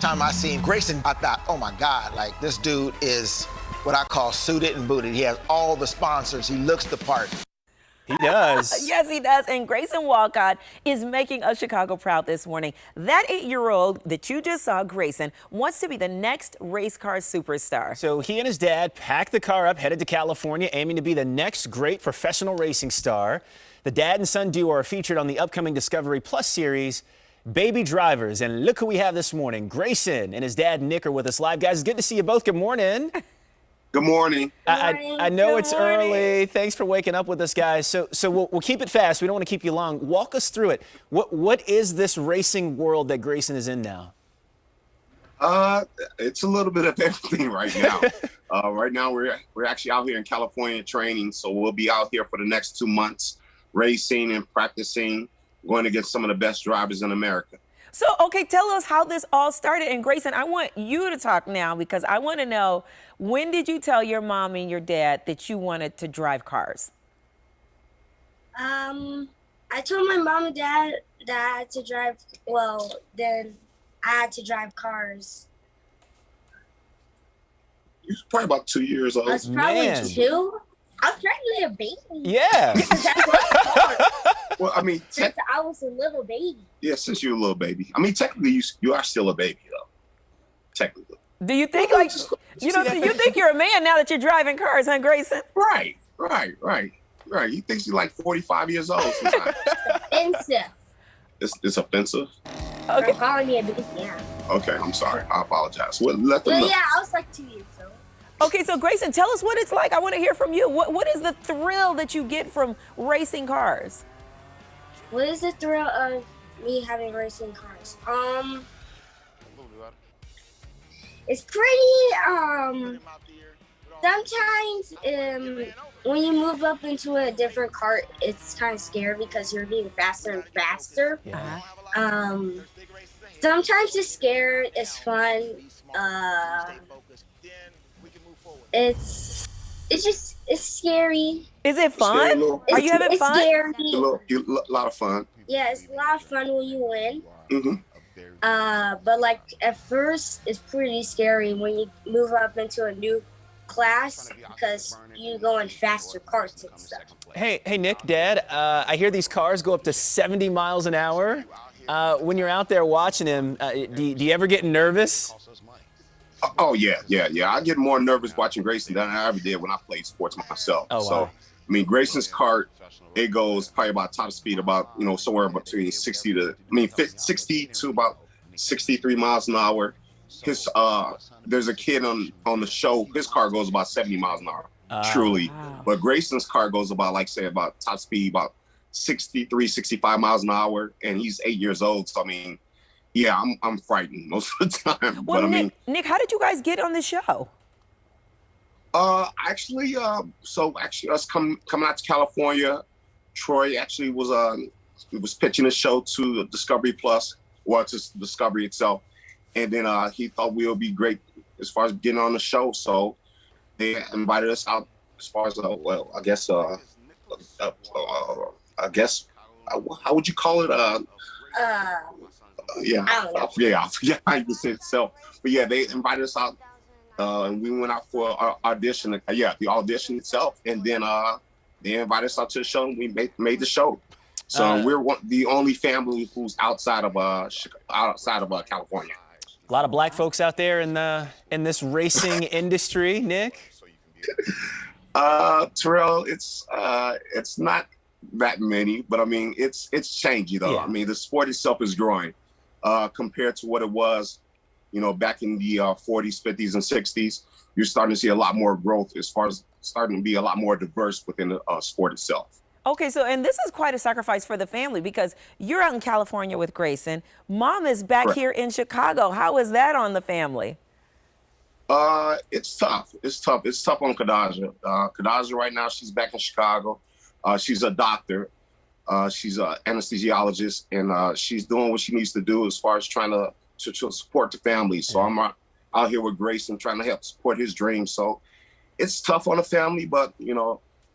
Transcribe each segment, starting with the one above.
Time I seen Grayson, I thought, oh my God, like this dude is what I call suited and booted. He has all the sponsors. He looks the part. He does. Yes, he does. And Grayson Walcott is making us Chicago proud this morning. That 8-year-old that you just saw, Grayson, wants to be the next race car superstar. So he and his dad packed the car up, headed to California, aiming to be the next great professional racing star. The dad and son duo are featured on the upcoming Discovery Plus series, Baby Drivers. And look who we have this morning. Grayson and his dad, Nick, are with us live. Guys, it's good to see you both. Good morning. Good morning. I know it's early. Thanks for waking up with us, guys. So we'll keep it fast. We don't want to keep you long. Walk us through it. What is this racing world that Grayson is in now? It's a little bit of everything right now. Right now, we're actually out here in California training, so we'll be out here for the next 2 months, racing and practicing, going against some of the best drivers in America. So, okay, tell us how this all started. And Grayson, I want you to talk now because I want to know, when did you tell your mom and your dad that you wanted to drive cars? I told my mom and dad that I had to drive, then I had to drive cars. You're probably about 2 years old. I was probably 2. I was practically a baby. Yeah. Well, I mean, Since I was a little baby. Yeah, since you're a little baby. I mean, technically, you are still a baby, though. Technically. Do you think, do you think you're a man now that you're driving cars, huh, Grayson? Right. He thinks he's like 45 years old sometimes. Offensive. It's offensive? Okay. For calling me a baby, yeah. Okay, I'm sorry. I apologize. Well, let them know. Yeah, I was like 2 years old. Okay, so Grayson, tell us what it's like. I want to hear from you. What is the thrill that you get from racing cars? What is the thrill of me having racing cars? It's pretty, sometimes, when you move up into a different car, it's kind of scary because you're getting faster and faster. Yeah. Sometimes it's scary, it's fun, it's scary. Is it fun? Are you having fun? It's scary. A lot of fun. Yeah, it's a lot of fun when you win. Mm-hmm. But like at first, it's pretty scary when you move up into a new class because you go in faster cars and stuff. Hey, Nick, Dad, I hear these cars go up to 70 miles an hour. When you're out there watching him, do you ever get nervous? Oh, yeah. I get more nervous watching Grayson than I ever did when I played sports myself. Oh, wow. So, I mean, Grayson's kart, it goes probably about top speed about, somewhere between 60 to about 63 miles an hour. His there's a kid on the show, his car goes about 70 miles an hour, truly. Wow. But Grayson's car goes about, about top speed, about 63, 65 miles an hour, and he's 8 years old. So, I mean, yeah, I'm frightened most of the time. Well, but Nick, how did you guys get on the show? Actually, us coming out to California, Troy actually was pitching a show to Discovery Plus, to Discovery itself, and then he thought we would be great as far as getting on the show. So they invited us out as far as how would you call it? I forget how you say it itself. But yeah, they invited us out, and we went out for our audition. The audition itself, and then they invited us out to the show, and we made the show. So we're the only family who's outside of California. A lot of black folks out there in this racing industry, Nick. Terrell, it's not that many, but I mean it's changing though. Yeah. I mean the sport itself is growing compared to what it was, back in the 40s, 50s, and 60s. You're starting to see a lot more growth as far as starting to be a lot more diverse within the sport itself. Okay, so, and this is quite a sacrifice for the family because you're out in California with Grayson. Mom is back Correct. here in Chicago. How is that on the family? It's tough. It's tough on Kadaja. Kadaja right now, she's back in Chicago. She's a doctor. She's an anesthesiologist, and she's doing what she needs to do as far as trying to support the family. So I'm out here with Grayson trying to help support his dreams. So it's tough on the family, but,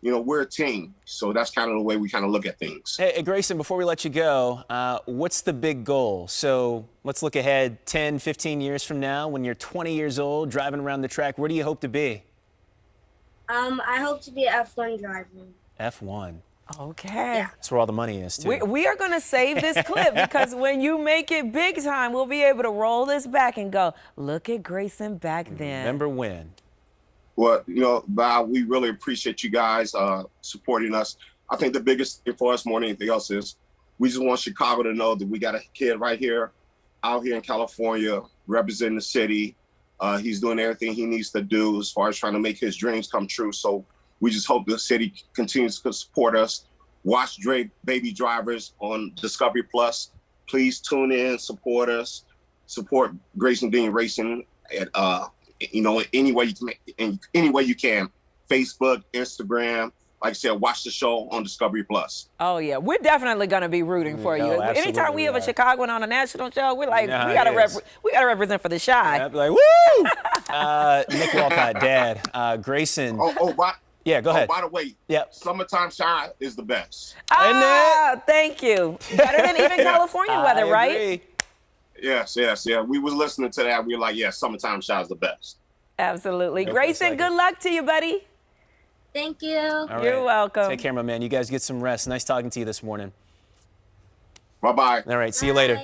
you know, we're a team. So that's kind of the way we kind of look at things. Hey, Grayson, before we let you go, what's the big goal? So let's look ahead 10, 15 years from now when you're 20 years old, driving around the track. Where do you hope to be? I hope to be an F1 driver. F1. Okay. That's where all the money is, too. We are going to save this clip because when you make it big time, we'll be able to roll this back and go, look at Grayson back then. Remember when? Well, you know, Bob, we really appreciate you guys supporting us. I think the biggest thing for us more than anything else is we just want Chicago to know that we got a kid right here, out here in California, representing the city. He's doing everything he needs to do as far as trying to make his dreams come true. So we just hope the city continues to support us. Watch Baby Drivers on Discovery Plus. Please tune in, support us, support Grayson Dean Racing at you know, any way you can, in any way you can. Facebook, Instagram. Like I said, watch the show on Discovery Plus. Oh, yeah. We're definitely going to be rooting for you. Anytime we have a Chicagoan on a national show, we're like, we got to represent for the Shy. Yeah, like, woo! Nick Walcott, Dad. Grayson. Yeah, go ahead. By the way, Summertime Shy is the best. Thank you. Better than even California weather, right? Agree. Yes. We was listening to that. We were like, Summertime Shy is the best. Absolutely. Grayson, good luck to you, buddy. Thank you. All right. You're welcome. Take care, my man. You guys get some rest. Nice talking to you this morning. Bye-bye. All right, see you later.